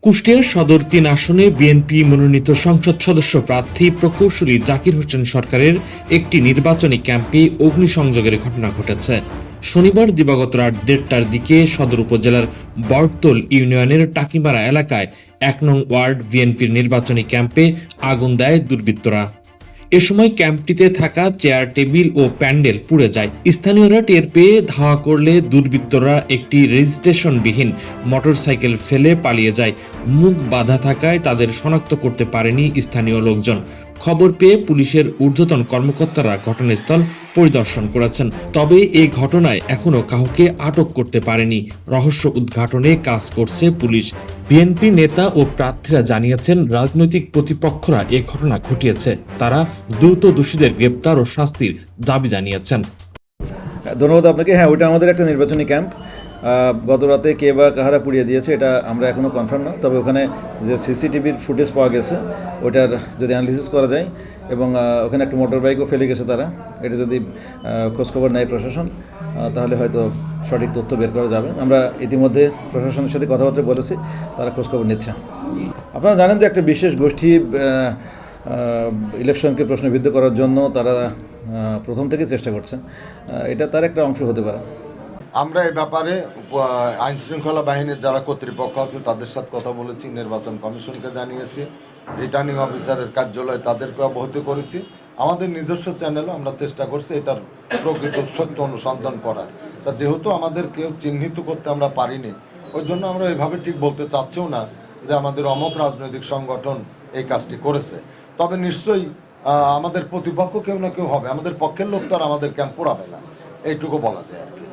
কুষ্টিয়া সদর ৩ আসনে বিএনপি মনোনীত সংসদ সদস্য প্রার্থী প্রকৌশলী জাকির হোসেন সরকারের একটি নির্বাচনী ক্যাম্পে অগ্নিসংযোগের ঘটনা ঘটেছে। শনিবার দিবাগত রাত ১:৩০টার দিকে সদর উপজেলার বটতল ইউনিয়নের টাকিমারা এলাকায় ১ নং ওয়ার্ড বিএনপির নির্বাচনী ক্যাম্পে আগুন দেয় দুর্বৃত্তরা। এ সময় ক্যাম্পটিতে থাকা চেয়ার, টেবিল ও প্যান্ডেল পুড়ে যায়। স্থানীয়রা টের পেয়ে ধাওয়া করলে দুর্বৃত্তরা একটি রেজিস্ট্রেশনবিহীন মোটরসাইকেল ফেলে পালিয়ে যায়। মুখ বাঁধা থাকায় তাদের শনাক্ত করতে পারেনি স্থানীয় লোকজন। খবর পেয়ে পুলিশের ঊর্ধ্বতন কর্মকর্তারা ঘটনাস্থল পরিদর্শন করেছেন। তবে এই ঘটনায় এখনো কাউকে আটক করতে পারেনি। রহস্য উদ্ঘাটনে কাজ করছে পুলিশ। বিএনপি নেতা ও প্রার্থীরা জানিয়েছেন, রাজনৈতিক প্রতিপক্ষরা এ ঘটনা ঘটিয়েছে। তারা দ্রুত দোষীদের গ্রেপ্তার ও শাস্তির দাবি জানিয়েছেন। ধন্যবাদ আপনাকে। হ্যাঁ, ওটা আমাদের একটা নির্বাচনী ক্যাম্প। গত রাতে কে বা কাহারা পুড়িয়ে দিয়েছে এটা আমরা এখনও কনফার্ম না। তবে ওখানে যে সিসিটিভির ফুটেজ পাওয়া গেছে ওটার যদি অ্যানালিসিস করা যায় এবং ওখানে একটা মোটর বাইকও ফেলে গেছে তারা, এটা যদি খোঁজখবর নেয় প্রশাসন তাহলে হয়তো সঠিক তথ্য বের করা যাবে। আমরা ইতিমধ্যে প্রশাসনের সাথে কথাবার্তা বলেছি, তারা খোঁজখবর নিচ্ছে। আপনারা জানেন যে একটা বিশেষ গোষ্ঠী ইলেকশনকে প্রশ্নবিদ্ধ করার জন্য তারা প্রথম থেকে চেষ্টা করছে। এটা তার একটা অংশ হতে পারে। আমরা এই ব্যাপারে আইন শৃঙ্খলা বাহিনীর যারা কর্তৃপক্ষ আছে তাদের সাথে কথা বলেছি, নির্বাচন কমিশনকে জানিয়েছি, রিটার্নিং অফিসারের কার্যালয় তাদেরকে অবহিত করেছি। আমাদের নিজস্ব চ্যানেলও আমরা চেষ্টা করছি এটার প্রকৃত সত্য অনুসন্ধান করার। তা যেহেতু আমাদের কেউ চিহ্নিত করতে আমরা পারিনি, ওই জন্য আমরা এভাবে ঠিক বলতে চাচ্ছিও না যে আমাদের অমুক রাজনৈতিক সংগঠন এই কাজটি করেছে। তবে নিশ্চয়ই আমাদের প্রতিপক্ষ কেউ না কেউ হবে, আমাদের পক্ষের লোক তো আর আমাদের ক্যাম্প পোড়াবে না, এইটুকু বলা যায় আর কি।